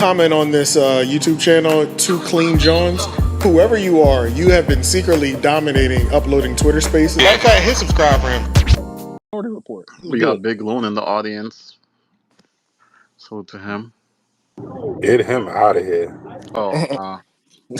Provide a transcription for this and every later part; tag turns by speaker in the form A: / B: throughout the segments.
A: Comment on this YouTube channel, Two Clean Johns. Whoever you are, you have been secretly dominating uploading Twitter Spaces.
B: That guy hit subscribe for him.
C: Order report.
D: We got Big Loon in the audience. So to him.
E: Get him out of here.
D: Oh,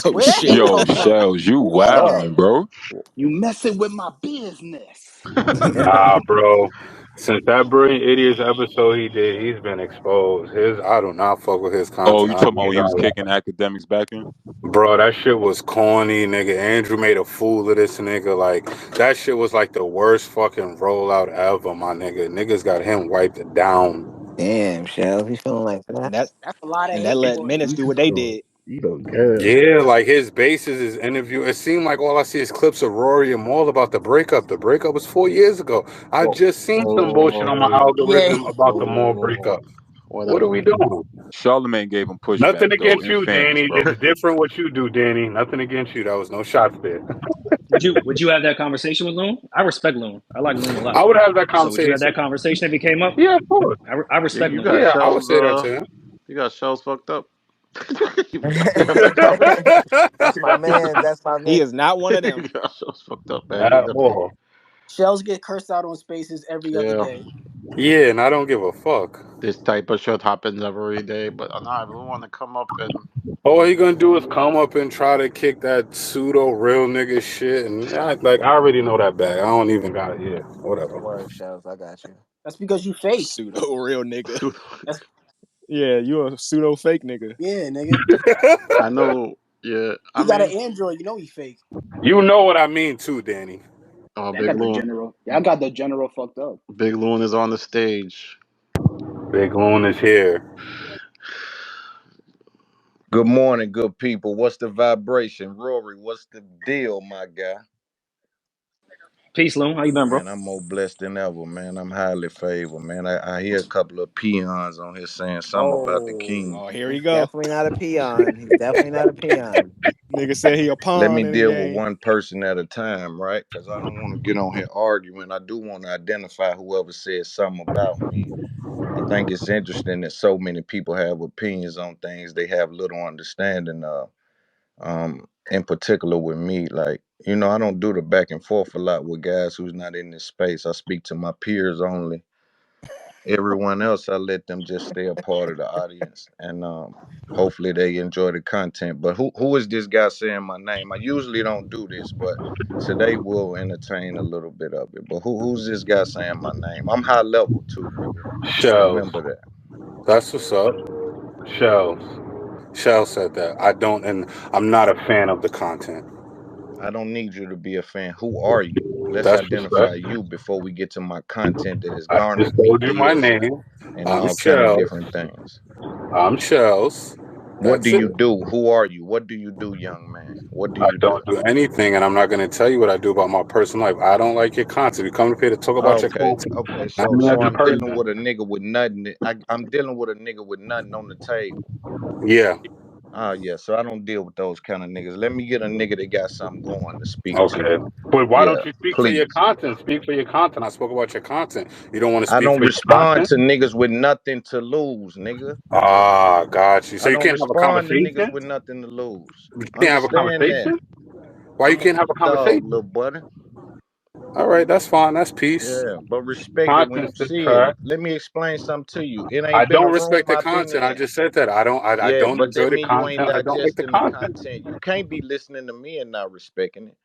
C: Oh
F: Where that
C: shit.
F: nigga
G: Yo,
F: come from?
G: Shells, you
F: Who was that?
G: wildin', bro.
H: You messing with my business.
E: Nah, bro. Since that Brilliant Idiots episode he did, he's been exposed. I do not fuck with his
G: Oh,
E: content.
G: you talking about when he was kicking academics back in?
E: Bro, that shit was corny, nigga. Andrew made a fool of this nigga. Like, that shit was like the worst fucking rollout ever, my nigga. Niggas got him wiped down.
F: Damn, Shell, he's feeling like that.
C: That's
F: a lot of
C: and
F: hate
C: that let
F: for
C: Menace
F: you.
C: do what they did.
H: You don't care.
E: Yeah, like his bases, his interview. It seemed like all I see is clips of Rory and Maul about the breakup. The breakup was 4 years ago. I just seen some bullshit on my algorithm about the Maul breakup. What are we doing?
G: Charlamagne gave him pushback.
E: Nothing against
G: though,
E: you,
G: fairness,
E: Danny.
G: bro.
E: It's different what you do, Danny. Nothing against you. That was no shots there.
I: Would you have that conversation with Loon? I respect Loon. I like Loon a lot.
E: I would have that
I: So would you have
E: conversation.
I: that conversation if it came up?
E: Yeah, of course.
I: I respect
D: you
I: Loon.
D: got
E: Yeah, I would
D: Shells,
E: say that to him.
D: you got Shells fucked up.
F: That's my man. That's my man.
C: He is not one of them.
D: You got Shells fucked up, man.
E: At all.
F: Shells get cursed out on Spaces every other day.
E: Yeah, and I don't give a fuck.
D: This type of shit happens every day, but nah, if we want to come up and
E: All he gonna do is come up and try to kick that pseudo real nigga shit, and I already know that bag. I don't even got it. Yeah, whatever.
F: Don't worry, Shells, I got you. That's because you fake.
C: Pseudo real nigga.
F: That's-
C: Yeah, you a pseudo fake nigga.
F: Yeah, nigga.
D: I know. Yeah,
F: He got an Android. You know he fake.
E: You know what I mean too, Danny.
D: Oh,
H: Big Loon. I got the general fucked up.
D: Big Loon is on the stage.
E: Big Loon is here.
J: Good morning, good people. What's the vibration? Rory, what's the deal, my guy?
I: Peace, Loon. How you been, bro?
J: Man, I'm more blessed than ever, man. I'm highly favored, man. I hear a couple of peons on here saying something about the king.
C: Oh, here he go.
F: Definitely not a peon. He's definitely not a peon.
C: Nigga said he a pawn.
J: Let me
C: in the
J: deal
C: game.
J: with one person at a time, right? Because I don't want to get on here arguing. I do want to identify whoever said something about me. I think it's interesting that so many people have opinions on things they have little understanding of. In particular with me, like, you know, I don't do the back and forth a lot with guys who's not in this space. I speak to my peers only. Everyone else, I let them just stay a part of the audience, and hopefully they enjoy the content. But who is this guy saying my name? I usually don't do this, but today we'll entertain a little bit of it. But who's this guy saying my name? I'm high level too, nigga.
E: Shells.
J: Remember that.
E: That's what's up. Shells. Shell said that. I don't, and I'm not a fan of the content.
J: I don't need you to be a fan. Who are you? Let's
E: That's
J: identify
E: respect.
J: you before we get to my content that is
E: I
J: garnered
E: just told
J: me
E: you my
J: views
E: name.
J: and
E: I'm
J: all kind of
E: Shells.
J: different things.
E: I'm Shells.
J: What
E: That's
J: do you
E: it.
J: do? Who are you? What do you do, young man? What do
E: I
J: you
E: don't do anything, and I'm not going to tell you what I do about my personal life. I don't like your content. You come up here to talk about your content.
J: Okay.
E: Not
J: So
E: me as a
J: I'm
E: person.
J: dealing with a nigga with nothing. I'm dealing with a nigga with nothing on the table.
E: Yeah.
J: Yeah. So I don't deal with those kind of niggas. Let me get a nigga that got something going to speak
E: Okay.
J: to.
E: But why
J: Yeah,
E: don't you speak for your
J: please.
E: content? Speak for your content. I spoke about your content. You don't want to
J: I
E: speak
J: don't
E: for your
J: respond
E: content?
J: to niggas with nothing to lose, nigga.
E: Ah, got you. So
J: I
E: you
J: don't
E: can't have a
J: respond to niggas
E: conversation?
J: with nothing to lose.
E: You can't have a
J: Understand that.
E: conversation? Why you
J: I'm a
E: can't have a
J: big dog,
E: conversation?
J: little buddy.
E: All right, that's fine. That's peace.
J: Yeah, but respect it when you
E: Content's the
J: see it.
E: track.
J: Let me explain something to you. It
E: I
J: ain't been a
E: don't
J: room
E: respect the
J: I've been
E: content. I
J: in.
E: just said that. I
J: Yeah,
E: don't
J: but
E: enjoy
J: that
E: the
J: mean you ain't
E: content. I don't like the
J: digesting the
E: content.
J: content. You can't be listening to me and not respecting it.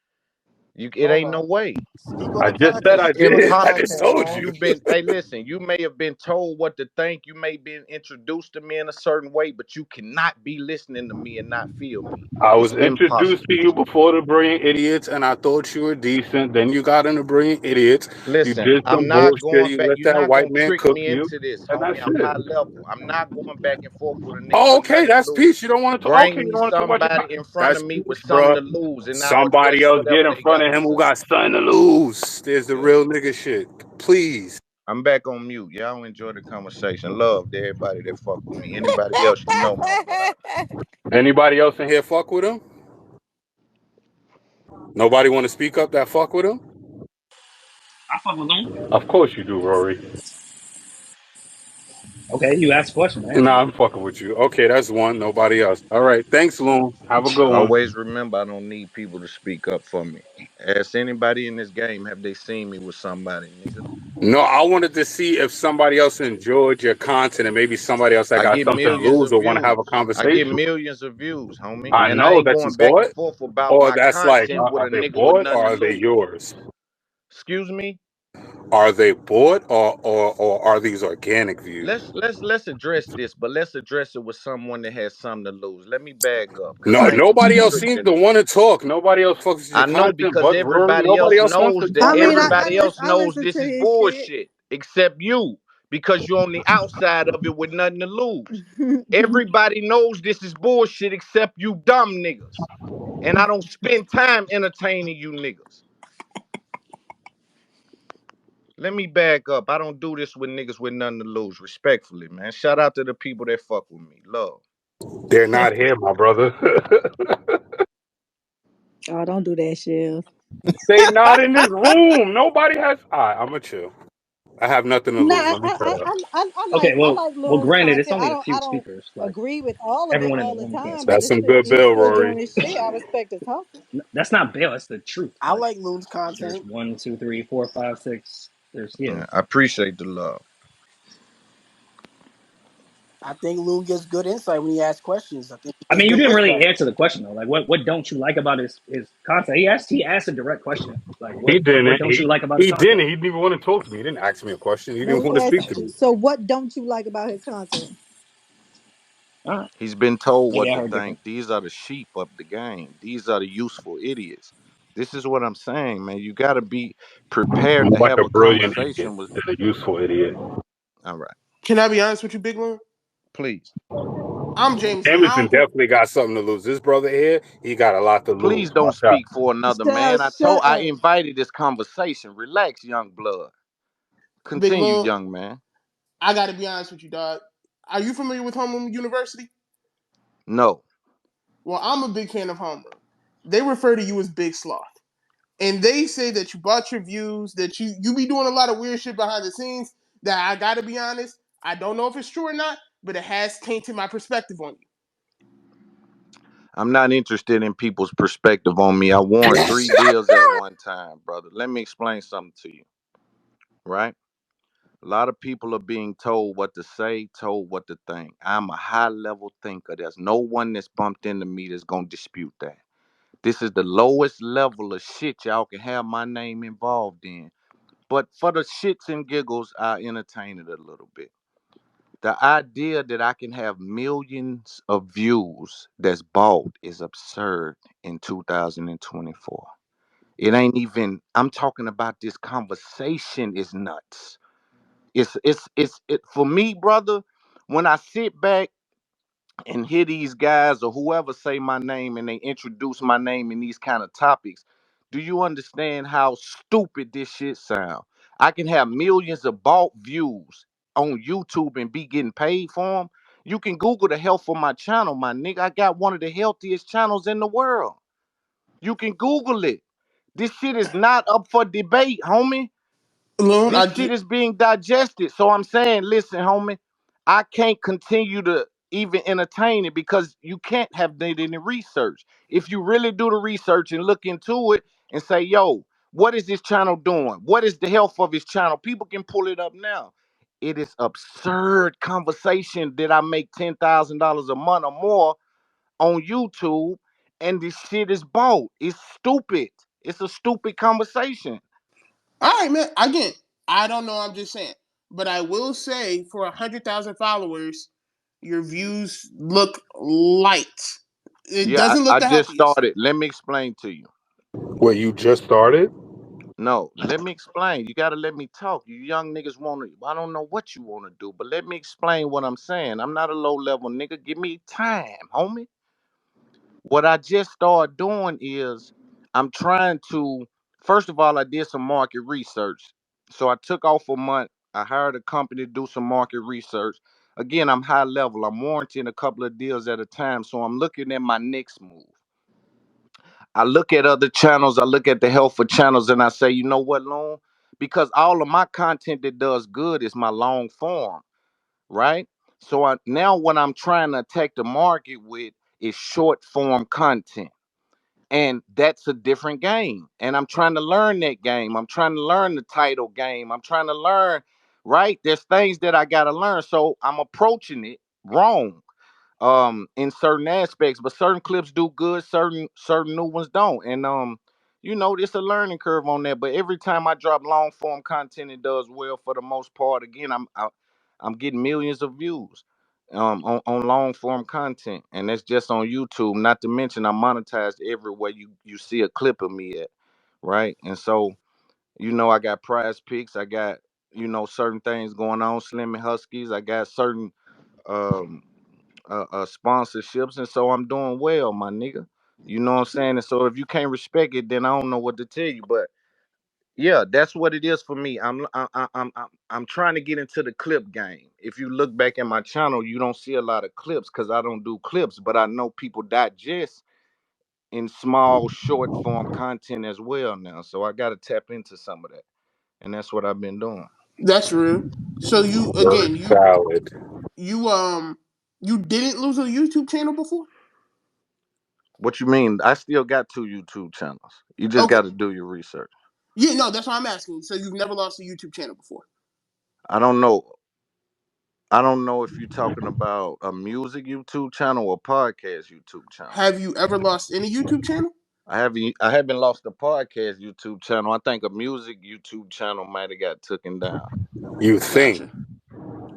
J: It
F: Hold
J: ain't no
F: on.
J: way.
F: Speak on
E: I
F: the
E: just said
F: content.
E: I
F: Speak on the
E: did. I just
F: content,
E: told
F: man.
E: you.
J: Hey, listen, you may have been told what to think. You may have been introduced to me in a certain way, but you cannot be listening to me and not feel me.
E: I
J: It's
E: was introduced
J: impossible.
E: to you before the Brilliant Idiots, and I thought you were decent. Then you got into Brilliant Idiots. You
J: Listen,
E: did some
J: I'm not
E: bullshit.
J: going
E: You
J: back.
E: let
J: You're
E: that
J: not
E: white
J: gonna
E: man
J: trick
E: cook
J: me
E: you,
J: into this,
E: and
J: homie.
E: that's
J: I'm
E: it.
J: high level. I'm not going back and forth with a nigga
E: Oh,
J: with
E: okay,
J: nothing to
E: that's peace.
J: lose.
E: You don't want to talk. Okay,
J: Bring
E: you
J: me
E: don't want to talk about your
J: somebody
E: content.
J: in front
E: That's
J: of me with
E: peace,
J: something
E: bro.
J: to lose, and I'll
E: Somebody
J: address
E: else
J: whatever
E: get in
J: they
E: front
J: got
E: of
J: to
E: him who
J: say.
E: got something to lose. There's the
J: Yeah.
E: real nigga shit. Please.
J: I'm back on mute. Y'all enjoy the conversation. Love to everybody that fuck with me. Anybody else, you know my vibe.
E: Anybody else in here fuck with him? Nobody want to speak up that fuck with him?
I: I fuck with Loon.
E: Of course you do, Rory.
I: Okay, you asked a question. I answered
E: Nah,
I: it.
E: I'm fucking with you. Okay, that's one. Nobody else. All right. Thanks, Loon. Have a good one.
J: Always remember, I don't need people to speak up for me. Ask anybody in this game, have they seen me with somebody, nigga?
E: No, I wanted to see if somebody else enjoyed your content and maybe somebody else that
J: I
E: got
J: get
E: something to
J: millions
E: lose
J: of
E: or want to have a
J: views. I get
E: conversation.
J: millions of views, homie.
E: I
J: And I
E: know
J: ain't
E: that you
J: going back and
E: bought,
J: forth about
E: or
J: my
E: that's like,
J: content with
E: are
J: a
E: they
J: nigga with
E: bought or
J: nothing to
E: are they
J: lose.
E: yours?
J: Excuse me?
E: Are they bought or are these organic views?
J: Let's address this, but let's address it with someone that has something to lose. Let me bag up, cause
E: No,
J: I ain't
E: nobody else seems to
J: restricting.
E: want to talk. Nobody else fucks with your
J: I know
E: content,
J: because
E: but Rory,
J: everybody
E: nobody
J: else
E: else wants to
J: knows that
K: I
E: talk
K: mean,
E: really.
K: I
J: everybody else knows
K: listen
J: this
K: to
J: is
K: his shit.
J: bullshit, except you, because you're on the outside of it with nothing to lose. Everybody knows this is bullshit except you dumb niggas. And I don't spend time entertaining you niggas. Let me back up. I don't do this with niggas with nothing to lose. Respectfully, man. Shout out to the people that fuck with me. Love.
E: They're not here, my brother.
K: Oh, don't do that, Chef.
E: They not in this room. Nobody has. All right, I'm gonna chill. I have nothing to
K: No,
E: lose. Let me shut up.
I: Okay,
K: I
I: well,
K: like
I: well,
K: Loon's
I: granted, it's
K: content.
I: only a few
K: I don't
I: speakers. Like
K: agree with all of it
I: everyone in the
K: all the
I: room, we can't
K: time, but
I: speak.
E: That's
K: it's
E: some
K: still
E: good
K: he's
E: bill,
K: still
E: Rory.
K: doing his shit. I respect his hustle.
I: That's not bail. That's the truth.
F: I
I: Like
F: like Loon's
I: there's
F: content.
I: one, two, three, four, five, six. There's yeah.
J: Yeah, I appreciate the love.
F: I think Loon gets good insight when he asks questions. I think he
I: I
F: gets
I: mean, you
F: good
I: didn't really
F: pushback.
I: answer the question though. Like, what don't you like about his content? He asked a direct question. Like,
E: He
I: what
E: didn't.
I: don't you like about his
E: He
I: content?
E: didn't. He didn't even want to talk to me. He didn't ask me a question. He
K: No,
E: didn't
K: he
E: want to speak
K: asked.
E: to me.
K: So, what don't you like about his content?
I: All right,
J: He's been told
I: maybe
J: what
I: I
J: to
I: heard different.
J: think. These are the sheep of the game. These are the useful idiots. This is what I'm saying, man. You got to be prepared to
E: I'm like
J: have
E: a
J: a
E: brilliant idiot
J: conversation with.
E: and a useful idiot.
J: All right,
A: Can I be honest with you, Big Lou?
J: please,
A: I'm James.
E: Emerson definitely got something to lose. This brother here, he got a lot to
J: please
E: lose.
J: don't
E: Watch out.
J: speak for another man.
K: Chef,
J: I
K: shut
J: I
K: up.
J: invited this conversation. Relax, young blood.
A: Big
J: Continue,
A: Lou,
J: young man.
A: I got to be honest with you, dog. Are you familiar with Homeroom University?
J: No,
A: Well, I'm a big fan of Homeroom. They refer to you as Big Sloth. And they say that you bought your views, that you be doing a lot of weird shit behind the scenes. That I gotta be honest, I don't know if it's true or not, but it has tainted my perspective on you.
J: I'm not interested in people's perspective on me. I won 3 deals at one time, brother. Let me explain something to you, right? A lot of people are being told what to say, told what to think. I'm a high level thinker. There's no one that's bumped into me that's going to dispute that. This is the lowest level of shit y'all can have my name involved in. But for the shits and giggles, I entertain it a little bit. The idea that I can have millions of views that's bought is absurd in 2024. It ain't even, I'm talking about this conversation is nuts. It for me, brother. When I sit back and hear these guys or whoever say my name and they introduce my name in these kind of topics, do you understand how stupid this shit sound? I can have millions of bought views on YouTube and be getting paid for them. You can Google the health of my channel, my nigga. I got one of the healthiest channels in the world. You can Google it. This shit is not up for debate, homie.
A: Loon,
J: This shit is being digested. So I'm saying, listen, homie, I can't continue to even entertain it because you can't have done any research. If you really do the research and look into it and say, yo, what is this channel doing? What is the health of his channel? People can pull it up now. It is absurd conversation that I make $10,000 a month or more on YouTube, and this shit is bought. It's stupid. It's a stupid conversation.
A: all right, man. Again, I don't know. I'm just saying, but I will say, for 100,000 followers, your views look light. It
J: Yeah,
A: doesn't look
J: I
A: the
J: just
A: healthiest.
J: started. Let me explain to you.
E: Wait, you just started?
J: No, let me explain. You gotta let me talk. You young niggas want to. I don't know what you want to do, but let me explain what I'm saying. I'm not a low level nigga. Give me time, homie. What I just started doing is I'm trying to. First of all, I did some market research. So I took off a month. I hired a company to do some market research. Again, I'm high level. I'm warranting a couple of deals at a time. So I'm looking at my next move. I look at other channels, I look at the health of channels, and I say, you know what, Loon? Because all of my content that does good is my long form. right? So now what I'm trying to attack the market with is short form content. And that's a different game. And I'm trying to learn that game. I'm trying to learn the title game. I'm trying to learn, right? There's things that I got to learn. So I'm approaching it wrong in certain aspects, but certain clips do good, certain new ones don't. And it's a learning curve on that. But every time I drop long form content, it does well for the most part. Again, I'm getting millions of views on long form content, and that's just on YouTube. Not to mention I'm monetized everywhere you see a clip of me at, right? And so I got prize picks, I got certain things going on, Slim and Huskies, I got certain um sponsorships, and so I'm doing well, my nigga. You know what I'm saying? And so if you can't respect it, then I don't know what to tell you. But yeah, that's what it is for me. I'm trying to get into the clip game. If you look back at my channel, you don't see a lot of clips because I don't do clips, but I know people digest in small, short form content as well now. So I got to tap into some of that, and that's what I've been doing.
A: That's real. So you
E: Word
A: again,
E: salad.
A: you you didn't lose a YouTube channel before?
J: What you mean? I still got 2 YouTube channels. You just
A: Okay.
J: got to do your research.
A: Yeah, no, that's why I'm asking. So you've never lost a YouTube channel before?
J: I don't know. I don't know if you're talking about a music YouTube channel or podcast YouTube channel.
A: Have you ever lost any YouTube channel?
J: I haven't lost a podcast YouTube channel. I think a music YouTube channel might have got taken down.
E: You think?
A: Gotcha.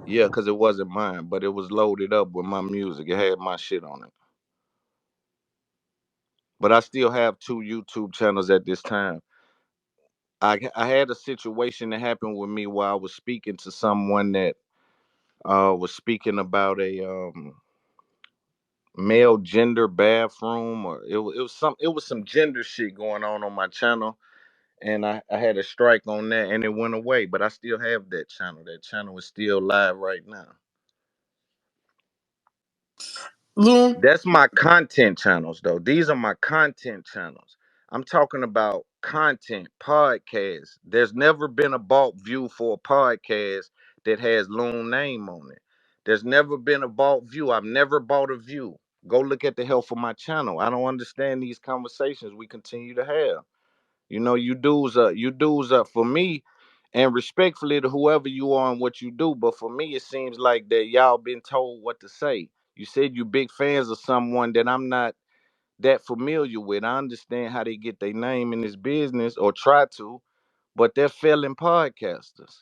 J: Yeah, because it wasn't mine, but it was loaded up with my music. It had my shit on it. But I still have 2 YouTube channels at this time. I had a situation that happened with me while I was speaking to someone that was speaking about a male gender bathroom, or it was some gender shit going on my channel, and I had a strike on that, and it went away. But I still have that channel. That channel is still live right now.
A: Loon,
J: That's my content channels, though. These are my content channels. I'm talking about content podcasts. There's never been a bought view for a podcast that has Loon name on it. There's never been a bought view. I've never bought a view. Go look at the health of my channel. I don't understand these conversations we continue to have. You dudes for me, and respectfully to whoever you are and what you do. But for me, it seems like that y'all been told what to say. You said you big fans of someone that I'm not that familiar with. I understand how they get their name in this business or try to, but they're failing podcasters.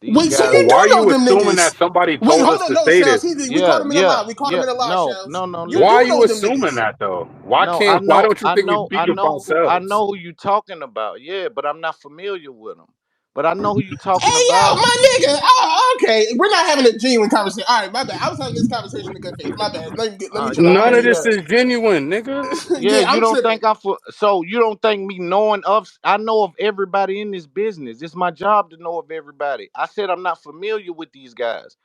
J: These
A: wait, so
E: But
A: you
J: guys,
E: why
A: do
E: are
A: know
E: you
A: them
E: assuming
A: niggas?
E: that somebody
A: Wait,
E: told
A: hold
E: us
A: on,
E: to
A: no,
E: say
A: Shells.
E: this?
A: We
J: yeah,
A: caught him in a
J: yeah,
A: lie. We caught him
J: yeah.
A: in a lie,
J: No,
A: Shells.
J: no, no.
A: You
E: Why
A: do
E: are
J: Listen.
E: you
A: know them
E: assuming
A: niggas.
E: that though? Why
J: No, I
E: can't? Why
J: know,
E: don't you
J: I
E: think we
J: know,
E: speak
J: I
E: for
J: know, I
E: ourselves?
J: know who you talking about. Yeah, but I'm not familiar with them. But I know who you talking
A: Hey, yo,
J: about.
A: my nigga. Oh, okay. We're not having a genuine conversation. All right, my bad. I was having this conversation in good faith. My bad. Let me chill out.
J: Yeah,
E: None
A: My
E: of
A: nigga.
E: this
J: yeah.
E: is genuine, nigga.
J: Yeah,
A: Yeah,
J: you
A: I'm
J: don't
A: tripping.
J: think so you don't think me knowing of I know of everybody in this business. It's my job to know of everybody. I said I'm not familiar with these guys.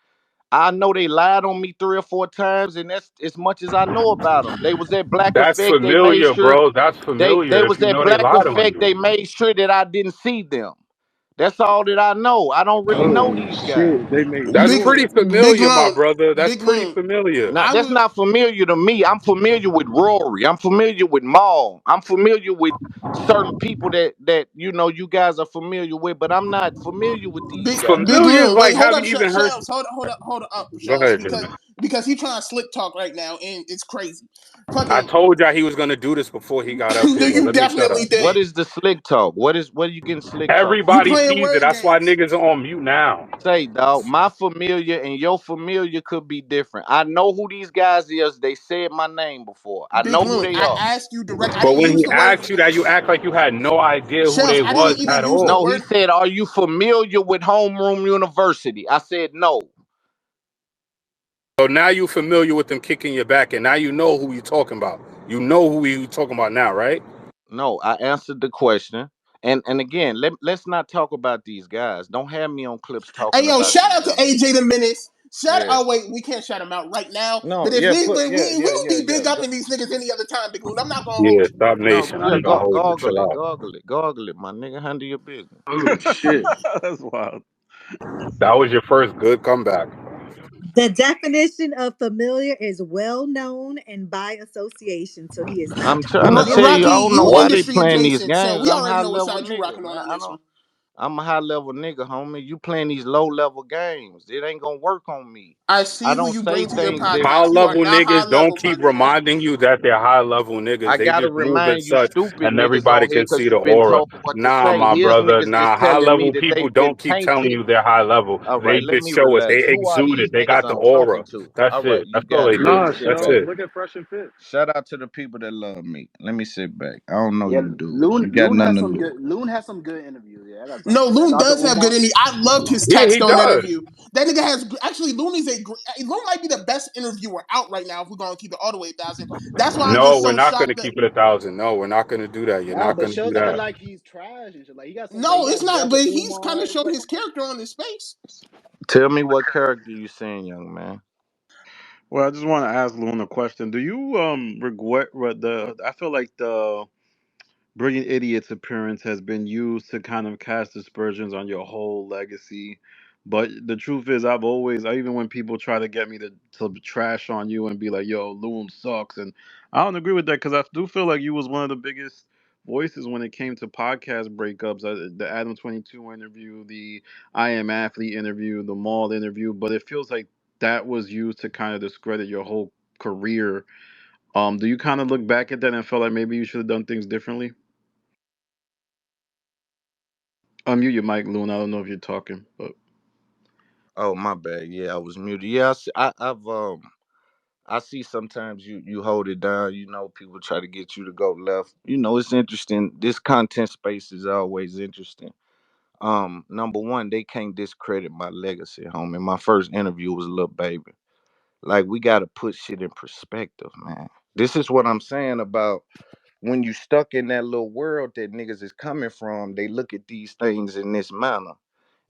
J: I know they lied on me 3 or 4 times, and that's as much as I know about them. They was at Black
E: That's
J: Effect. They made
E: familiar,
J: sure
E: bro. That's
J: they
E: familiar. If
J: was
E: you
J: at
E: know they
J: Black
E: lied on
J: Effect. They
E: you.
J: made sure that I didn't see them. That's all that I know. I don't really know
C: Oh
J: these guys.
C: shit, they made
E: That's
A: Big,
C: sure.
E: pretty
A: big
E: familiar, my
A: loan.
E: brother. That's
A: Big
E: pretty
A: loon.
E: familiar.
J: Now
A: I
J: that's
A: would.
J: not familiar to me. I'm familiar with Rory. I'm familiar with Maul. I'm familiar with certain people that you guys are familiar with, but I'm not familiar with these guys.
A: Big
E: Familiar is
A: Loon.
E: like,
A: Wait, hold
E: have
A: up,
E: you even heard?
A: Shells. Hold up,
E: Go
A: Shells.
E: ahead,
A: Because
E: Jimmy.
A: he trying to slick talk right now, and it's crazy.
E: I
A: Fucking,
E: told y'all he was gonna do this before he got up here, but
A: you
E: let me shut
A: definitely
E: up.
J: What
A: did.
J: is the slick talk? What are you getting slick talk
A: You
J: from?
E: Everybody
A: playing
E: sees it.
A: word
E: That's why
A: games.
E: niggas are on mute now.
J: Say, dog, my familiar and your familiar could be different. I know who these guys is. They said my name before. I
A: Big
J: know who
A: Loon.
J: they
A: I
J: are.
A: asked you direct. I
E: But
A: didn't
E: when
A: use
E: he
A: the word.
E: asked you that, you act like you had no idea who
A: Shells,
E: they
A: I didn't
E: was
A: even
E: at
A: use the
E: all.
J: No, he
A: word.
J: said, "Are you familiar with Homeroom University?" I said, "No."
E: So now you familiar with them kicking your back, and now you know who you talking about. You know who you talking about now, right?
J: No, I answered the question. And again, let's not talk about these guys. Don't have me on clips
A: Hey,
J: talking
A: yo,
J: about
A: shout
J: these
A: out to
J: young niggas.
A: AJ the Menace.
J: Yeah.
A: Oh wait, we can't shout him out right now.
J: No,
A: But if
J: yeah,
A: we don't be big up in these niggas any other time, Big Loon. I'm not gonna hold
E: Yeah,
A: you.
E: stop
J: No,
E: nation. I
J: yeah,
E: ain't gonna hold you.
J: goggle
E: Chill
J: it,
E: out.
J: goggle it, goggle it, my nigga. Handle your business.
C: Oh shit.
D: That's wild.
E: That was your first good comeback.
K: The definition of familiar is well known and by association. So he is not
J: I'm trying to
K: talking
J: tell
K: about
J: you,
A: Rocky,
J: I
K: you.
J: don't know
A: you
J: why they
A: industry
J: playing these
A: adjacent, so
J: games.
A: we
J: I'm
A: already
J: high
A: know what
J: level
A: side you
J: nigga,
A: rocking
J: man.
A: on this one.
J: I'm a high level nigga, homie. You playing these low level games. It ain't gonna work on me.
A: I
J: I
A: see who
J: don't
A: you
J: say
A: bring to your
J: things
E: High
A: podcast.
J: that's
A: You are
E: level
A: not high
E: niggas don't
A: level, my
E: keep
A: nigga.
E: reminding you that they're high level niggas.
J: I
E: They
J: gotta
E: just move as
J: remind you
E: such,
J: stupid
E: and
J: niggas
E: everybody
J: on here
E: can
J: because
E: see
J: you
E: the
J: been
E: aura.
J: told what to
E: Nah,
J: say.
E: my
J: Here's
E: brother.
J: niggas that's
E: Nah, high
J: telling me
E: level
J: that
E: people
J: they've been
E: don't keep telling
J: tainted.
E: you they're high level.
J: All
E: They
J: right, let
E: just
J: me
E: show it.
J: relax.
E: They
J: Who are
E: exude
J: these
E: it. They
J: niggas
E: got the
J: I'm
E: aura.
J: talking to?
E: That's
J: All right,
E: it.
J: you
E: That's all
J: got
E: they
J: it. Let
E: do.
J: me
G: Nah,
J: sit
E: That's
J: back.
G: Shells,
E: it.
G: look at Fresh and Fit.
J: Shout out to the people that love me. Let me sit back. I don't know
H: Yeah,
J: you dudes.
H: Loon
J: You got
H: Loon
J: nothing
H: has
J: to
H: some
J: lose.
H: good Loon has some good interviews. Yeah, I gotta talk
A: No,
H: about that.
A: Loon
H: Shout out to
A: does have good
H: Umar.
A: interview. I loved his
E: Yeah,
A: Cat
E: he
A: Stone
E: does.
A: interview. That nigga has actually Loon is Loon might be the best interviewer out right now if we're gonna keep it all the way 1,000. That's why I'm
E: No,
A: just
E: we're
A: so
E: not gonna
A: shocked that
E: keep it 1,000. No, we're not gonna do that. You're
H: Nah,
E: not
H: but
E: gonna do
H: shows acting
E: that.
H: like he's trash and shit. Like he got some like
A: no,
H: he
A: it's
H: got
A: not.
H: jabs at
A: But he's kind
H: Umar
A: of
H: and
A: showed
H: stuff
A: his
H: like that.
A: character on this space.
J: Tell me what character you saying, young man.
L: Well, I just want to ask Loon a question. Do you regret what the? I feel like the Brilliant Idiot's appearance has been used to kind of cast aspersions on your whole legacy. But the truth is, even when people try to get me to trash on you and be like, yo, Loon sucks. And I don't agree with that because I do feel like you was one of the biggest voices when it came to podcast breakups. The Adam 22 interview, the I Am Athlete interview, the Maul interview. But it feels like that was used to kind of discredit your whole career. Do you kind of look back at that and feel like maybe you should have done things differently? Unmute your mic, Loon. I don't know if you're talking, but
J: Oh, my bad. Yeah, I was muted. Yeah, I see sometimes you hold it down. You know, people try to get you to go left. You know, it's interesting. This content space is always interesting. Number one, they can't discredit my legacy, homie. My first interview was Lil Baby. Like, we got to put shit in perspective, man. This is what I'm saying about when you stuck in that little world that niggas is coming from. They look at these things in this manner,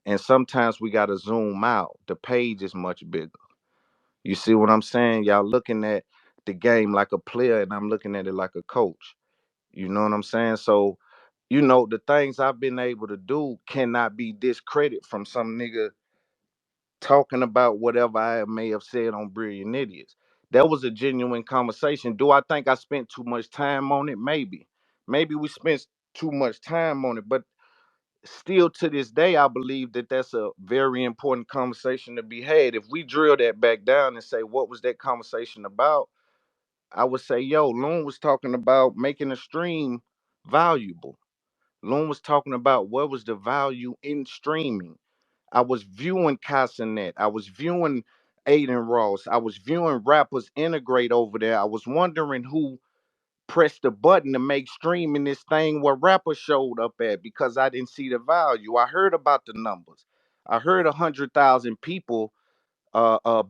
J: and sometimes we got to zoom out. The page is much bigger. You see what I'm saying? Y'all looking at the game like a player, and I'm looking at it like a coach. You know what I'm saying? So, you know, the things I've been able to do cannot be discredit from some nigga talking about whatever I may have said on Brilliant Idiots. That was a genuine conversation. Do I think I spent too much time on it? Maybe. Maybe we spent too much time on it, but still to this day, I believe that that's a very important conversation to be had. If we drill that back down and say, what was that conversation about? I would say, yo, Loon was talking about making a stream valuable. Loon was talking about what was the value in streaming. I was viewing Casanet. I was viewing Aiden Ross. I was viewing rappers integrate over there. I was wondering who pressed the button to make streaming this thing where rappers showed up at because I didn't see the value. I heard about the numbers. I heard 100,000 people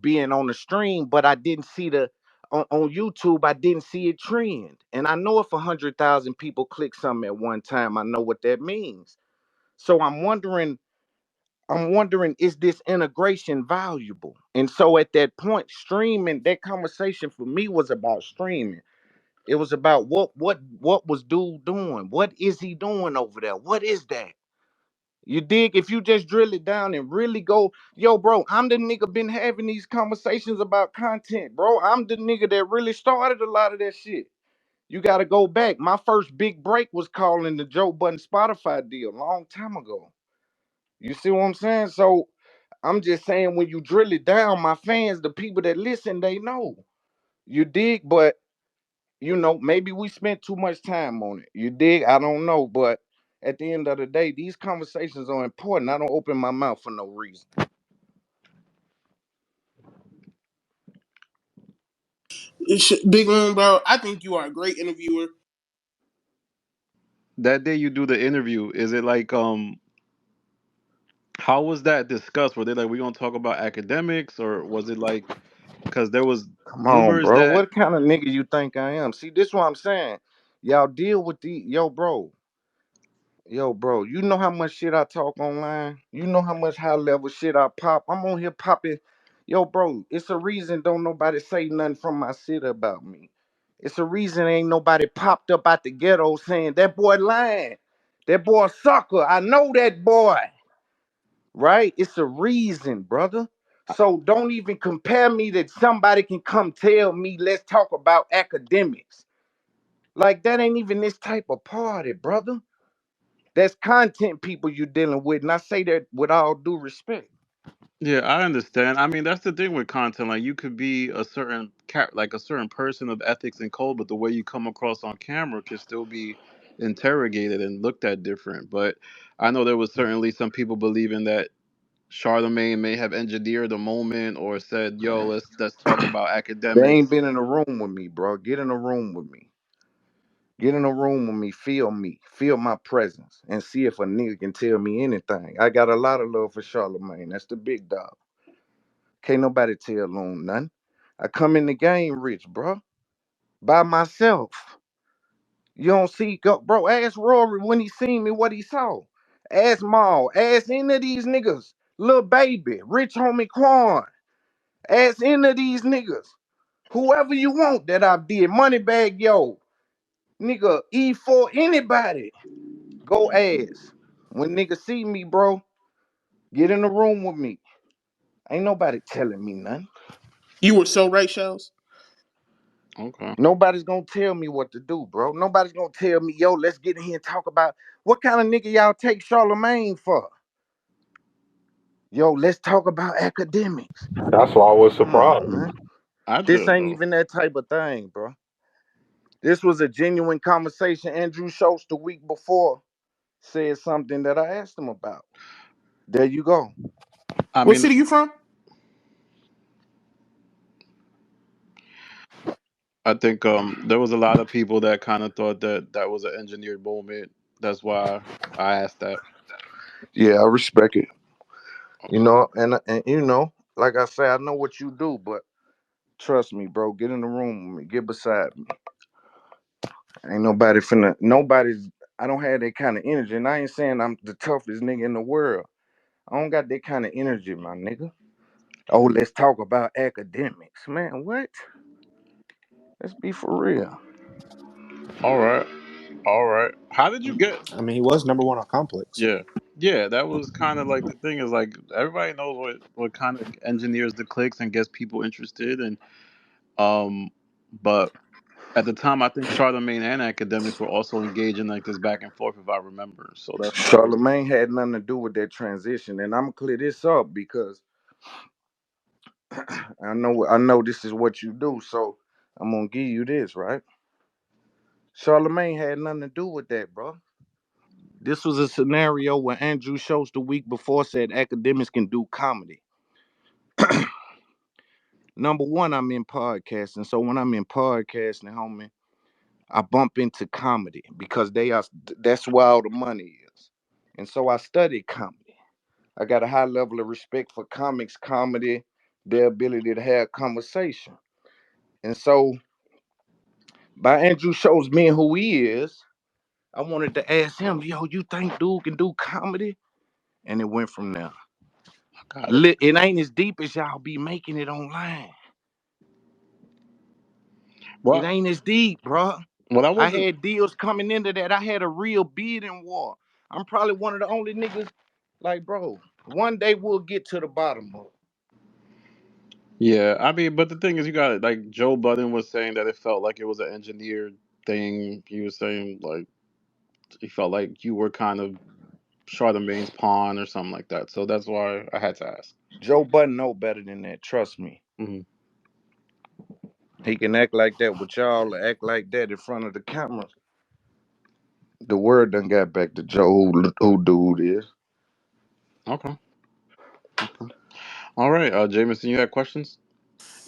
J: being on the stream, but I didn't see on YouTube. I didn't see it trend. And I know if 100,000 people click something at one time, I know what that means. So I'm wondering, is this integration valuable? And so at that point, streaming, that conversation for me was about streaming. It was about what was dude doing? What is he doing over there? What is that? You dig? If you just drill it down and really go, yo, bro, I'm the nigga been having these conversations about content, bro. I'm the nigga that really started a lot of that shit. You gotta go back. My first big break was calling the Joe Budden Spotify deal a long time ago. You see what I'm saying? So I'm just saying when you drill it down, my fans, the people that listen, they know. You dig? But maybe we spent too much time on it. You dig? I don't know. But at the end of the day, these conversations are important. I don't open my mouth for no reason.
A: Big Loon, bro. I think you are a great interviewer.
L: that day you do the interview, is it like how was that discussed? Were they like we gonna talk about academics, or was it like because there was
J: Come on,
L: rumors
J: bro.
L: that
J: What kind of nigga you think I am? See, this is what I'm saying. Y'all deal with the yo, bro. Yo, bro, you know how much shit I talk online? You know how much high level shit I pop? I'm on here popping. Yo, bro, it's a reason don't nobody say nothing from my city about me. It's a reason ain't nobody popped up out the ghetto saying that boy lying. That boy a sucker. I know that boy. Right? It's a reason, brother. So don't even compare me that somebody can come tell me, let's talk about academics. Like that ain't even this type of party, brother. That's content people you dealing with. And I say that with all due respect.
L: Yeah, I understand. I mean, that's the thing with content. Like, you could be a certain like a certain person of ethics and code, but the way you come across on camera can still be interrogated and looked at different. But I know there was certainly some people believing that Charlemagne may have engineered a moment or said, "Yo, let's talk about
J: They ain't
L: academics."
J: been in a room with me, bro. Get in a room with me. Get in a room with me, feel my presence, and see if a nigga can tell me anything. I got a lot of love for Charlemagne. That's the big dog. Can't nobody tell Loon nothing. I come in the game rich, bro, by myself. You don't see, bro. Ask Rory when he seen me what he saw. Ask Maul. Ask any of these niggas. Lil Baby, Rich Homie Quan. Ask any of these niggas. Whoever you want that I did. Moneybag Yo. Nigga, E4, anybody. Go ask. When niggas see me, bro, get in the room with me. Ain't nobody telling me nothing.
A: You were so right, Shells.
L: Okay.
J: Nobody's gonna tell me what to do, bro. Nobody's gonna tell me, yo, let's get in here and talk about what kind of nigga y'all take Charlemagne for. Yo, let's talk about academics.
E: That's why I was
J: Come on,
E: surprised.
J: man.
L: I
J: This
L: just
J: ain't even that type of thing, bro. This was a genuine conversation. Andrew Schultz the week before said something that I asked him about. There you go.
L: I
A: What
L: mean,
A: city you from?
L: I think there was a lot of people that kind of thought that that was an engineered moment. That's why I asked that.
J: Yeah, I respect it. You
L: Okay.
J: know, and you know, like I say, I know what you do, but trust me, bro. Get in the room with me. Get beside me. Ain't nobody finna. Nobody's. I don't have that kind of energy, and I ain't saying I'm the toughest nigga in the world. I don't got that kind of energy, my nigga. Oh, let's talk about academics, man. What? Let's be for real.
L: All right. All right. How did you get?
C: I mean, he was number 1 on Complex.
L: Yeah. Yeah, that was kind of like the thing is like everybody knows what kind of engineers the clicks and gets people interested and um but at the time I think Charlemagne and academics were also engaged in like this back and forth if I remember. So that's why I was
J: Charlemagne had nothing to do with that transition, and I'm gonna clear this up because I know this is what you do, so I'm gonna give you this, right? Charlemagne had nothing to do with that, bro. This was a scenario where Andrew Schultz the week before said academics can do comedy. Number one, I'm in podcasting, so when I'm in podcasting, homie, I bump into comedy because that's where all the money is, and so I studied comedy. I got a high level of respect for comics, comedy, their ability to have conversation. And so, by Andrew Schultz being who he is, I wanted to ask him, yo, you think dude can do comedy? And it went from there.
L: got it.
J: It ain't as deep as y'all be making it online. It
L: Well,
J: ain't as deep, bro.
L: well, I
J: I
L: wasn't.
J: had deals coming into that. I had a real bidding war. I'm probably one of the only niggas, like, bro, one day we'll get to the bottom of it.
L: Yeah, I mean, but the thing is, you got it. Like Joe Budden was saying that it felt like it was an engineered thing. He was saying like he felt like you were kind of Charlemagne's pawn or something like that. So that's why I had to ask.
J: Joe Budden know better than that. Trust me.
L: Hmm.
J: He can act like that with y'all or act like that in front of the cameras. The word done got back to Joe who dude is.
L: Okay. Okay. All right, Jameson, you had questions?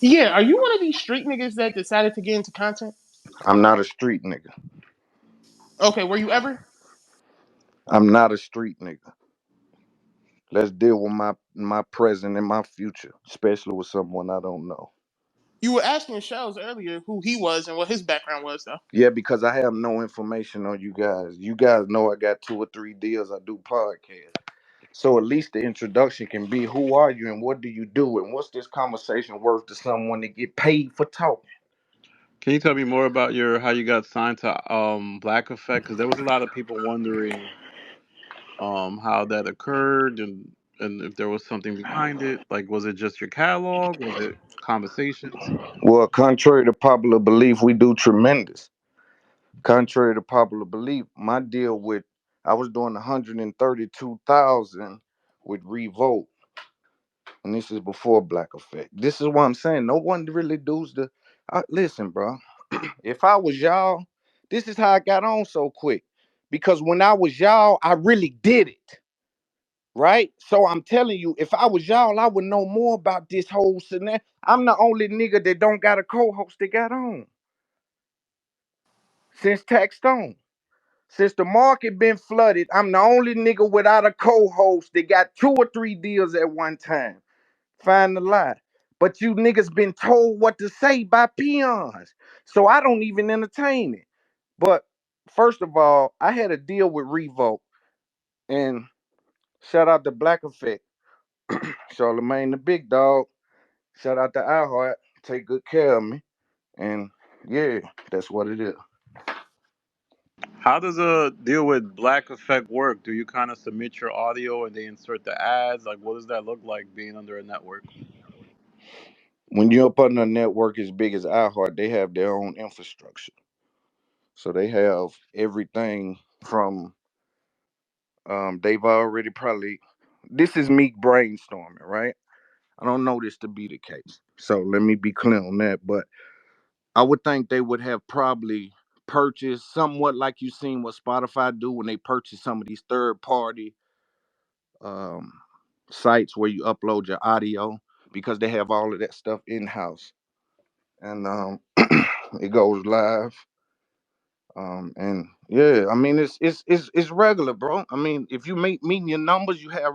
A: Yeah, are you one of these street niggas that decided to get into content?
J: I'm not a street nigga.
A: Okay, were you ever?
J: I'm not a street nigga. Let's deal with my present and my future, especially with someone I don't know.
A: You were asking Shells earlier who he was and what his background was, though.
J: Yeah, because I have no information on you guys. You guys know I got 2 or 3 deals. I do podcasts. So at least the introduction can be who are you and what do you do and what's this conversation worth to someone that get paid for talking?
L: Can you tell me more about your how you got signed to Black Effect? Because there was a lot of people wondering how that occurred, and and if there was something behind it. Like, was it just your catalog? Was it conversations?
J: Well, contrary to popular belief, we do tremendous. Contrary to popular belief, my deal with I was doing 132,000 with Revolt, and this is before Black Effect. This is what I'm saying. No one really does the. Listen, bro. If I was y'all, this is how I got on so quick. Because when I was y'all, I really did it. Right? So I'm telling you, if I was y'all, I would know more about this whole scenario. I'm the only nigga that don't got a co-host that got on since Tax Stone. Since the market been flooded, I'm the only nigga without a co-host that got 2 or 3 deals at one time. Find the lie. But you niggas been told what to say by peons. So I don't even entertain it. But first of all, I had a deal with Revolt. And shout out to Black Effect. Charlemagne the big dog. Shout out to iHeart. Take good care of me. And yeah, that's what it is.
L: How does a deal with Black Effect work? Do you kind of submit your audio and they insert the ads? Like, what does that look like being under a network?
J: When you're up on a network as big as iHeart, they have their own infrastructure. So they have everything from they've already probably this is me brainstorming, right? I don't know this to be the case. So let me be clear on that. But I would think they would have probably purchased somewhat like you seen what Spotify do when they purchase some of these third party um, sites where you upload your audio because they have all of that stuff in house and it goes live. And yeah, I mean it's regular, bro. I mean, if you make meeting your numbers, you have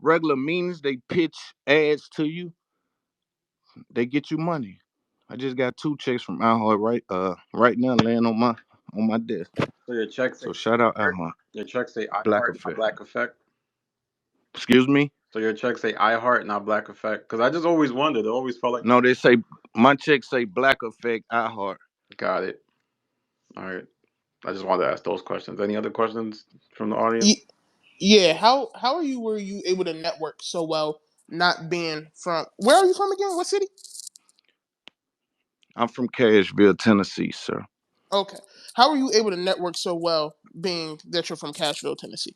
J: regular meetings. They pitch ads to you. They get you money. I just got 2 checks from iHeart right now laying on my desk.
L: So your checks say
J: So shout out iHeart.
L: your checks say
J: Black
L: iHeart, not
J: Effect.
L: Black Effect.
J: Excuse me.
L: So your checks say iHeart, not Black Effect. Because I just always wondered. I always felt like.
J: No, they say my checks say Black Effect iHeart.
L: Got it. All right. I just wanted to ask those questions. Any other questions from the audience?
A: Yeah, how were you able to network so well? Not being from where are you from again? What city?
J: I'm from Cashville, Tennessee, sir.
A: Okay, how were you able to network so well, being that you're from Cashville, Tennessee?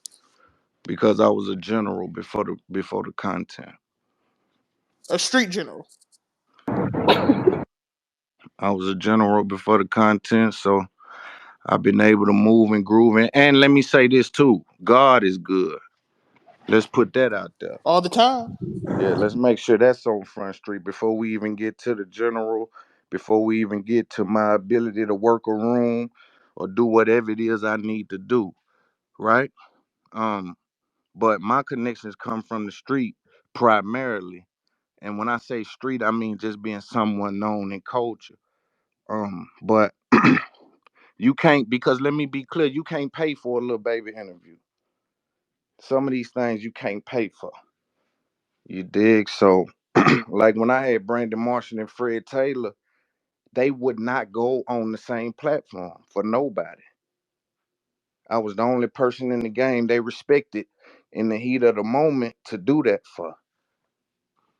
J: Because I was a general before the content.
A: A street general.
J: I was a general before the content, so I've been able to move and groove. And let me say this too: God is good. Let's put that out there.
A: All the time.
J: Yeah, let's make sure that's on Front Street before we even get to the general, before we even get to my ability to work a room or do whatever it is I need to do, right? Um, but my connections come from the street primarily. And when I say street, I mean just being someone known in culture. But you can't because let me be clear, you can't pay for a little baby interview. Some of these things you can't pay for. You dig? So like when I had Brandon Marshall and Fred Taylor, they would not go on the same platform for nobody. I was the only person in the game they respected in the heat of the moment to do that for.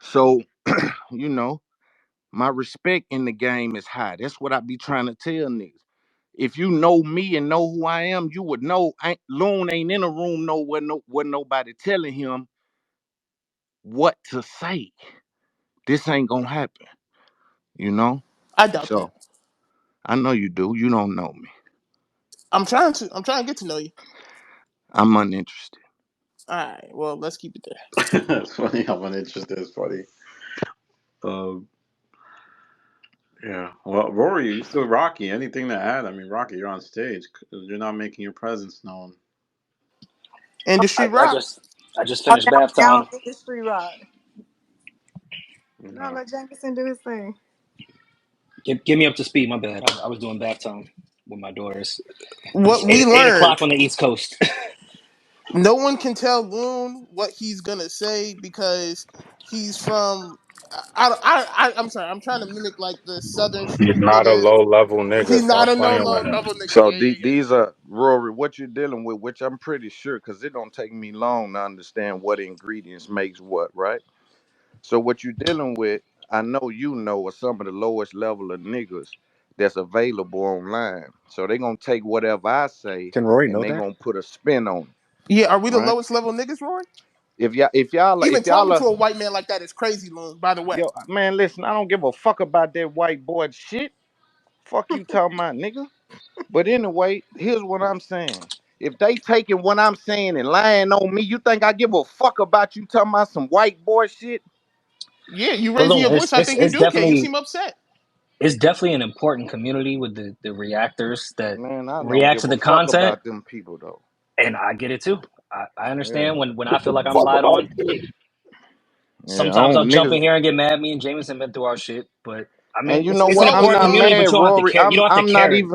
J: So, you know, my respect in the game is high. That's what I be trying to tell niggas. If you know me and know who I am, you would know Loon ain't in a room nowhere where nobody telling him what to say. This ain't gonna happen, you know?
A: I doubt that.
J: So I know you do. You don't know me.
A: I'm trying to get to know you.
J: I'm uninterested.
A: All right. Well, let's keep it there.
L: It's funny how uninterested is funny. Um, yeah. Well, Rory, you still Rocky. Anything to add? I mean, Rocky, you're on stage. You're not making your presence known.
A: Industry
F: I
A: rock.
F: just I just
K: Oh,
F: finished
K: now,
F: bath
K: now
F: time.
K: industry rock. No,
L: No.
K: let Jameson do his thing.
I: Get me up to speed. My bad. I was doing bath time with my daughters. It's
A: What we
I: eight
A: learned,
I: o'clock on the East Coast.
A: no one can tell Loon what he's gonna say because he's from I'm sorry. I'm trying to mimic like the Southern
E: He's
A: street
E: not a
A: nigga.
E: low level nigga.
A: He's not
E: Stop
A: a no
E: playing
A: low
E: with him.
A: level nigga.
J: So
A: Yeah, yeah, yeah.
J: these are Rory, what you're dealing with, which I'm pretty sure, because it don't take me long to understand what ingredients makes what, right? So what you're dealing with, I know you know, are some of the lowest level of niggas that's available online. So they gonna take whatever I say
C: Can Rory
J: and
C: know
J: they
C: that?
J: gonna put a spin on it,
A: Yeah, are we the
J: right?
A: lowest level niggas, Roy? Even
J: If y'all
A: talking
J: are,
A: to a white man like that is crazy, Loon. By the way.
J: yo, man, listen, I don't give a fuck about that white boy shit. Fuck you talking about, nigga. But anyway, here's what I'm saying. If they taking what I'm saying and lying on me, you think I give a fuck about you talking about some white boy shit?
A: Yeah, you
I: But
A: raising
I: Loon,
A: your voice. I think you
I: it's
A: do care. You
I: definitely
A: seem upset.
I: an important community with the reactors that
J: Man, I don't
I: react
J: give
I: to
J: a
I: the
J: fuck
I: content,
J: about them people though.
I: and I get it too. I
J: Yeah,
I: understand when I feel like I'm
E: Fuck
I: lied
E: about
I: on.
E: it.
J: yeah, I
I: Sometimes
J: don't
I: I'll jump
J: niggas.
I: in here and get mad. Me and Jameson been through our shit, but I mean
J: And you know
I: it's
A: It's
I: an
J: what? I'm
A: always
I: important
J: not
A: love,
I: community, but
J: mad,
I: you don't have to
J: Rory.
I: care. You don't have to care it.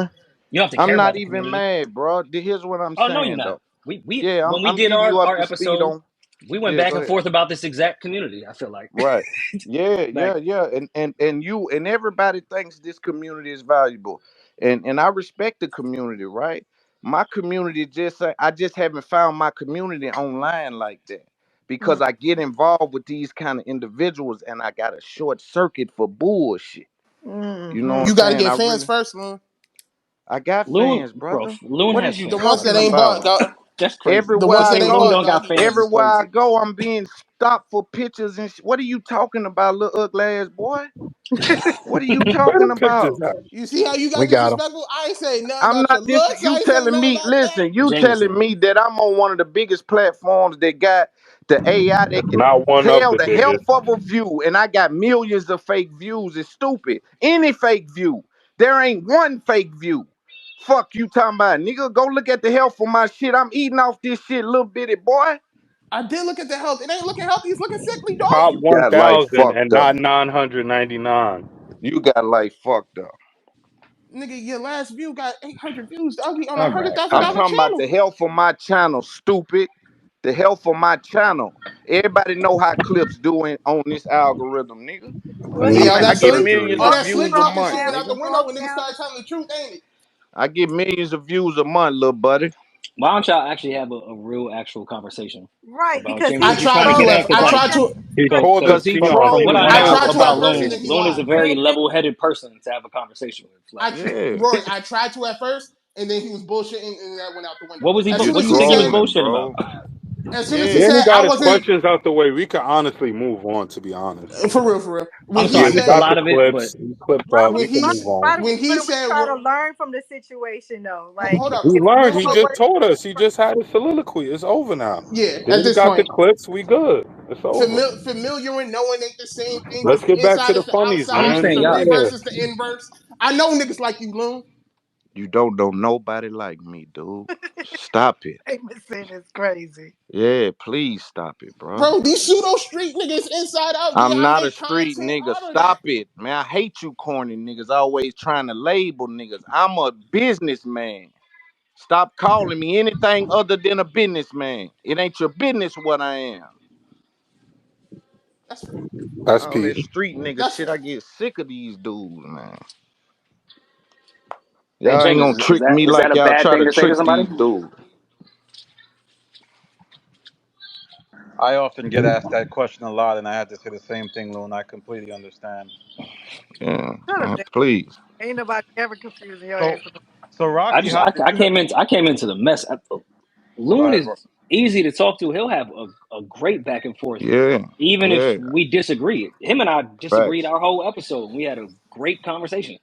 I: You don't have to care
J: I'm
I: about
J: not
I: the
J: even
I: community.
J: mad, bro. Here's what I'm
I: Oh no, you're
J: saying
I: not.
J: though.
I: We
J: Yeah,
I: when we
J: I'm
I: did
J: getting you up
I: our
J: to speed
I: episode,
J: on.
I: we went
J: Yeah,
I: back
J: go
I: and
J: ahead.
I: forth about this exact community. I feel like
J: Right. Yeah,
I: like
J: yeah. And you and everybody thinks this community is valuable. And I respect the community, right? My community I just haven't found my community online like that. Because
A: Mhm.
J: I get involved with these kind of individuals and I got a short circuit for bullshit. You know what
K: Mm-hmm.
J: I'm
A: You got to
J: saying?
A: get fans first, Loon.
J: I got
I: Loon,
J: fans,
I: bro.
J: brother.
I: Loon
J: What is
I: has
J: you
A: The
I: fans.
A: ones that
J: talking
A: ain't bought,
J: about?
A: dog.
I: That's crazy.
A: The
J: Everywhere
A: ones
I: You
J: I
A: that
I: think
A: ain't
J: go,
I: Loon
A: bought,
I: don't
A: dog.
I: got
A: He
I: fans
A: crazy.
I: is
J: everywhere I
I: crazy.
J: go, I'm being stopped for pictures and what are you talking about, little ugly ass boy? What are you
E: Where
J: talking
E: them pictures
J: about?
E: at?
A: You see how you got
C: We got him.
A: disrespectful? I ain't say nothing
J: I'm
A: about your
J: not this.
A: looks. I
J: You
A: ain't say
J: telling
A: nothing
J: me?
A: about that.
J: Listen, you telling
I: Jameson.
J: me that I'm on one of the biggest platforms that got the AI that can
E: Not one of
J: tell
E: the
J: the health
E: biggest.
J: of a view, and I got millions of fake views. It's stupid. Any fake view, there ain't one fake view. Fuck you talking about, nigga. Go look at the health of my shit. I'm eating off this shit, little bitty boy.
A: I did look at the health. It ain't looking healthy. It's looking sickly, dog.
E: Top
J: You got like
E: 1,000 and
J: fucked up.
E: not 999.
J: You got like fucked up.
A: Nigga, your last view got 800 views, doggy, on a
I: All
A: hundred
I: right,
A: thousand
I: all
J: I'm
A: dollar
I: right.
J: talking about
A: channel.
J: the health of my channel, stupid. The health of my channel. Everybody know how clips doing on this algorithm, nigga.
K: Well, he
A: Yeah,
K: might
J: I
A: that
J: get
A: slick.
J: millions
A: Oh,
K: broke
J: of
A: that
K: he
A: slick
J: views a
K: broke
A: talking
J: month,
A: shit went
K: down
A: out the
K: he
J: nigga.
A: window
K: broke
A: when niggas
K: down
A: started telling the truth, ain't it?
J: I get millions of views a month, little buddy.
I: Why don't y'all actually have a real, actual conversation
K: right
I: about
K: because
A: I
I: Jameson?
K: he
I: He's trying to
A: tried
I: get
A: to.
K: broke
I: at
A: I
I: because,
K: right
A: tried
K: that's
A: to.
E: He
K: because
E: pulled the
J: Cause he
E: T on
J: trolling
I: what
E: you.
I: I
J: me
A: I
I: know
J: now,
A: tried to
I: about
A: at first, and
I: Loon,
A: then
J: Rory.
A: he
I: Loon is a
A: lied.
I: very level-headed person to have a conversation with. Like,
J: Yeah.
A: Rory, I tried to at first, and then he was bullshitting, and that went out the window.
I: what was he?
A: As
J: You
A: soon
I: What
A: as
I: do you
A: he
I: think he was
A: said,
J: trolling,
I: bullshitting about?
J: bro.
A: as soon as he
J: Yeah.
E: Yeah, he
A: said,
E: got
A: I
E: his
A: wasn't
E: questions out the way. We can honestly move on, to be honest.
A: for real, for real.
I: I'm
A: When he
I: sorry, I
E: Yeah, we
I: missed a
E: got
A: said,
I: lot
E: the
I: of it, but
E: clips. We clipped
K: right
E: up.
K: but,
E: We
A: when
E: can
A: he
K: but,
E: move on.
K: but
A: when he
K: but we
A: said,
K: try to learn from the situation though like
A: hold up,
E: He
K: if
E: learned.
K: you
E: He
K: know
A: so
E: just
K: what
E: told us. He just had a soliloquy. It's over now.
A: yeah,
E: Then
A: at
E: we
A: this
E: got the
A: point,
E: clips. We good. It's over.
A: familiar and knowing ain't the same thing
E: Let's
A: because the
E: get back to
A: inside
E: the
A: is the
E: funnies,
I: I
A: outside,
E: man.
A: it's
I: understand
A: the
I: y'all.
E: Yeah.
A: reverse, it's the inverse. I know niggas like you, Loon.
J: You don't know nobody like me, dude. Stop it.
K: Jameson is crazy.
J: Yeah, please stop it, bro.
A: Bro, these pseudo street niggas inside out, yeah,
J: I'm
A: I
J: not a
A: make
J: street
A: content,
J: nigga.
A: all of that.
J: Stop it, man. I hate you corny niggas always trying to label niggas. I'm a businessman. Stop calling me anything other than a businessman. It ain't your business what I am.
A: That's fair.
E: That's
J: All that
E: peace.
J: street nigga
A: That's
J: shit, I
A: fair.
J: get sick of these dudes, man.
I: Hey,
J: Y'all ain't
I: James,
J: gonna trick me
I: is that
J: like
I: a
J: y'all
I: bad
J: try
I: thing
J: to
I: to say to
J: trick
I: somebody?
J: these dudes.
L: I often get asked that question a lot, and I had to say the same thing, Loon. I completely understand.
J: Yeah,
K: Shut up, Jameson.
J: please.
K: Ain't nobody ever confusing your
L: So,
K: ass with no
L: so Rocky, how did
I: I
L: you?
I: came into the mess.
L: Go
I: Loon
L: ahead,
I: is
L: bro.
I: easy to talk to. He'll have a great back and forth,
J: Yeah,
I: even if
J: yeah.
I: we disagree. Him and I disagreed
J: Facts,
I: our whole episode. We had a great conversation.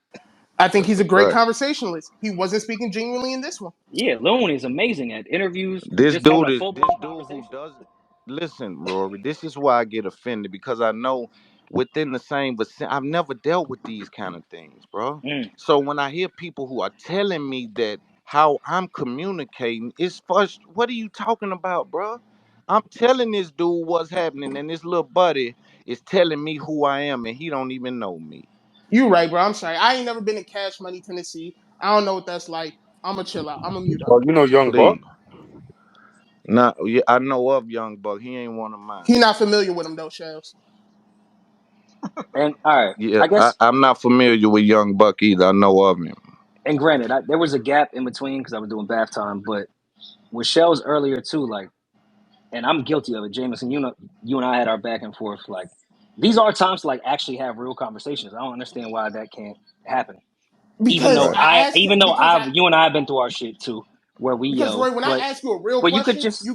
A: I think
J: that's
A: he's
J: a
A: a great
J: fact.
A: conversationalist. He wasn't speaking genuinely in this one.
I: Yeah, Loon is amazing at interviews,
J: This
I: just having
J: dude
I: a
J: is
I: full
J: this
I: blown
J: dude who
I: conversation.
J: doesn't listen, Rory. This is why I get offended because I know within the same vicinity, I've never dealt with these kind of things, bro.
I: Mm.
J: So when I hear people who are telling me that how I'm communicating, it's first. What are you talking about, bro? I'm telling this dude what's happening, and this little buddy is telling me who I am, and he don't even know me.
A: You right, bro. I'm sorry. I ain't never been in Cash Money, Tennessee. I don't know what that's like. I'ma chill out. I'ma mute up.
E: Oh, you know Young Buck?
J: Please. Nah, yeah, I know of Young Buck. He ain't one of mine.
A: He not familiar with him though, Shells.
I: And all right,
J: Yeah,
I: I guess.
J: I'm not familiar with Young Buck either. I know of him.
I: And granted, there was a gap in between because I was doing bath time, but with Shells earlier too, like, and I'm guilty of it, Jameson. You and I had our back and forth. Like, these are times to like actually have real conversations. I don't understand why that can't happen. Even
A: because
I: though
J: Right.
I: you and I have been through our shit too, where we
A: because
I: yelled.
A: Roy, when I
I: But
A: ask you a real
I: you could
A: question,
I: just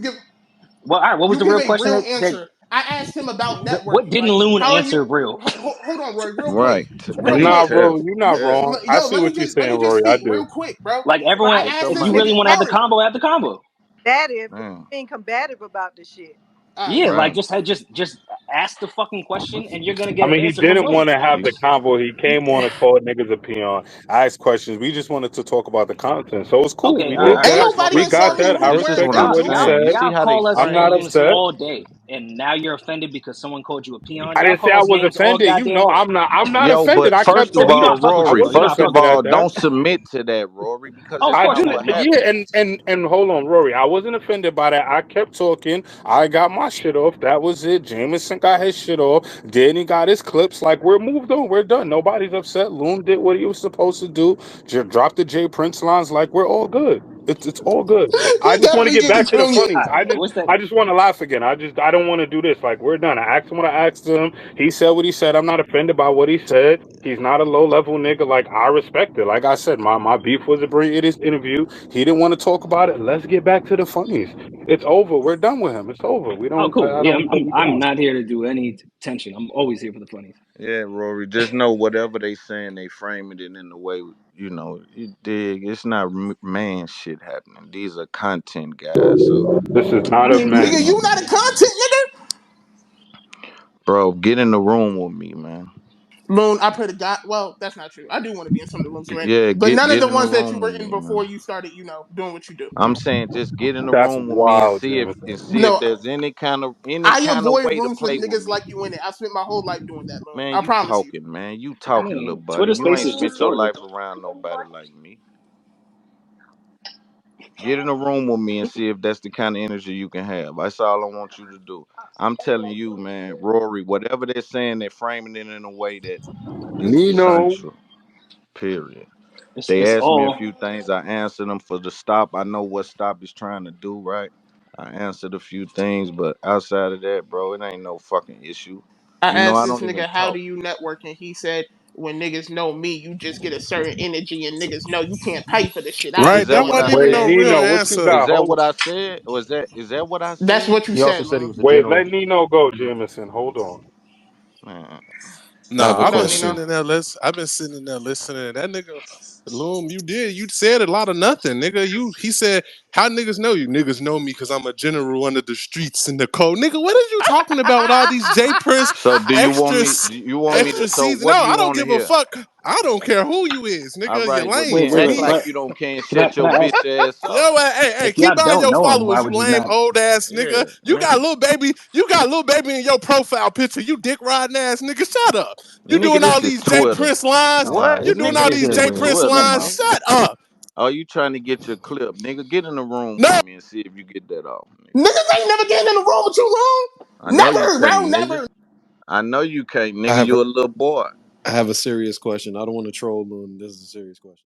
I: well, all right. What was
A: you
I: the
A: give
I: real
A: a
I: question
A: real
I: that
A: answer. I asked him about
I: what
A: networking,
I: didn't
A: right?
I: Loon
A: How are you?
I: answer real?
A: Hold on, Roy, real quick,
J: Right.
A: real
J: Hey,
A: quick.
E: Nah,
J: tell.
E: bro, you're not wrong. I
A: Yo,
E: see what you're
A: let
E: saying,
A: me just
E: Rory. I
A: speak
E: do.
A: real quick, bro.
I: Like
A: I
I: everyone,
J: Hey,
A: asked
I: if
A: this
I: you
J: somebody.
I: really
A: nigga,
I: want to have the
A: Rory.
I: combo, have the combo.
K: That if
J: Man,
K: being combative about the shit.
A: All right,
I: Yeah,
A: bro.
I: like
J: right.
I: just ask the fucking question, and you're gonna
E: I
I: get an
E: mean, he
I: answer from
E: didn't
I: Loon.
E: want to have
J: You,
E: the convo. He came on and called niggas a peon, asked questions. We just wanted to talk about the content. So it's cool.
I: Okay,
E: We
I: all right.
E: did
J: I
A: Ain't
E: that.
J: asked
A: nobody
E: We
J: him.
E: got
A: insulting
E: that. I
A: Loon
J: This is
A: word
E: respect
J: what
A: for
E: you,
J: I'm
E: what he
A: word.
J: saying. You
E: said.
J: see
I: Y'all
J: how they
I: call us
E: I'm
J: frame
E: not
J: it?
I: names
E: upset.
I: all day, and now you're offended because someone called you a peon.
E: I
I: Y'all
E: didn't say
I: call
E: I
I: us
E: was
I: names all
E: offended. You
I: goddamn
E: know,
I: day.
E: I'm not
J: Yo,
E: offended.
J: but
E: I kept
J: first of
I: Yeah, you're
E: talking.
J: all,
I: not fucking with
E: I
I: me,
J: Rory,
I: bro. You're
E: wasn't
J: first
I: not
J: of
E: offended
I: fucking with
J: all,
E: at
I: me.
E: that.
J: don't submit to that, Rory, because
I: Oh, of
J: that's
E: I
I: course
J: not
I: I'm
E: didn't.
J: what
I: not. No,
E: Yeah,
J: happened.
E: and hold on, Rory. I wasn't offended by that. I kept talking. I got my shit off. That was it. Jameson got his shit off. Danny got his clips. Like, we're moved on. We're done. Nobody's upset. Loon did what he was supposed to do. Just drop the J Prince lines. Like, we're all good. It's all good. I
A: He
E: just want to
A: definitely
E: get
A: getting
E: back to the
A: Junior.
E: funnies.
I: all right, what's that?
E: I just want to laugh again. I don't want to do this. Like, we're done. I asked him what I asked him. He said what he said. I'm not offended by what he said. He's not a low level nigga. Like, I respect it. Like I said, my beef was to bring it his interview. He didn't want to talk about it. Let's get back to the funnies. It's over. We're done with him. It's over. We
I: Oh,
E: don't.
I: cool.
E: I
I: Yeah,
E: don't need to be
I: I'm
E: done.
I: not here to do any tension. I'm always here for the funnies.
J: Yeah, Rory, just know whatever they saying, they framing it in the way, you dig. It's not man shit happening. These are content guys. So,
E: This is not a
J: you
A: Nigga,
E: man.
A: you
J: know,
A: not a content nigga.
J: bro, get in the room with me, man.
A: Loon, I pray to God. Well, that's not true. I do want to be in some of the rooms you're in,
J: Yeah,
A: but none of
J: get
A: the
J: in the
A: ones that you
J: room
A: were
J: with
A: in
J: me, man.
A: before you started, doing what you do.
J: I'm saying just get in the
E: That's
J: room with me and
E: wild,
J: see if
E: Jameson.
A: No,
J: there's any
A: I
J: kind of
A: avoid
J: way to
A: rooms with
J: play with
A: niggas
J: me.
A: like you in it. I spent my whole life doing that, Loon.
J: Man,
A: I
J: you
A: promise you.
J: talking, man. You
I: I
J: talking, little
I: mean,
J: buddy.
I: Twitter
J: You
I: Space
J: ain't
I: is just
J: spent your
I: Florida.
J: life around nobody like me. Get in a room with me and see if that's the kind of energy you can have. That's all I want you to do. I'm telling you, man, Rory, whatever they're saying, they're framing it in a way that is
E: Nino.
J: essential. Period.
I: It's
J: They asked me a
I: all
J: few things. I answered them for the stop. I know what stop is trying to do, right? I answered a few things, but outside of that, bro, it ain't no fucking issue.
A: I
J: I
A: asked this
J: don't even
A: nigga, how do
J: talk.
A: you network? And he said, when niggas know me, you just get a certain energy, and niggas know you can't pay for the shit I be
J: Is
C: Right, that
J: that
A: doing
J: what
C: wasn't
J: I
A: up in
C: even
E: Wait,
C: no
A: here.
J: said?
C: real
E: Nino, what you
C: answer.
J: Is
E: got?
J: that
E: Hold
J: what
E: on.
J: I said? Or is that what I
A: That's
J: said?
A: what you
C: He also
A: said,
C: said he
A: Loon.
C: was a
E: Wait, let
C: general.
E: Nino go, Jameson. Hold on.
J: Man, I have
C: Nah,
J: a
C: I've
A: What up,
C: been
J: question.
A: Nino?
C: sitting in there. I've been sitting in there listening. That nigga, Loom, you did. You said a lot of nothing, nigga. He said, "How niggas know you? Niggas know me because I'm a general under the streets in the code, nigga. What are you talking about with all these J Prince
J: So do you want me?
C: extras,
J: Do you want me to?
C: extra
J: So
C: season?
J: what
C: No,
J: do you
C: I don't
J: want to
C: give a
J: hear?
C: fuck. I don't care who you is,
J: All
C: nigga. You're
J: right. Well,
I: wait,
C: lame,
J: then
I: wait,
J: act
I: wait.
C: G.
J: like
I: But
J: you don't care and
I: can I
J: shut
I: can
J: your
I: I ask?
J: bitch ass up.
C: Yo, hey,
I: If
C: keep
I: y'all
C: all
I: don't
C: your
I: know him, why
C: followers, you
I: would you
C: lame
I: not?
C: old ass nigga.
J: Yeah,
C: You got
J: nigga.
C: little baby. You got little baby in your profile picture. You dick riding ass nigga. Shut up. You
J: Nigga,
C: doing all
J: this is
C: these J
J: Twitter.
C: Prince lines.
I: Oh,
J: What?
C: You
I: this
C: doing
J: Nigga,
C: all
I: this
C: these
J: this
I: kid
C: J
J: is
I: lame.
C: Prince
J: Twitter,
C: lines.
I: Never
J: man.
C: Shut up.
J: Oh, you trying to get your clip, nigga? Get in the room
C: No,
J: with me and see if you get that off, nigga.
A: Niggas ain't never getting in the room with you, Loon.
J: I know you
A: Never, bro,
J: can't, nigga.
A: never.
J: I know you can't,
C: I
J: nigga.
C: have
J: You a little boy.
C: I have a serious question. I don't want to troll Moon. This is a serious question.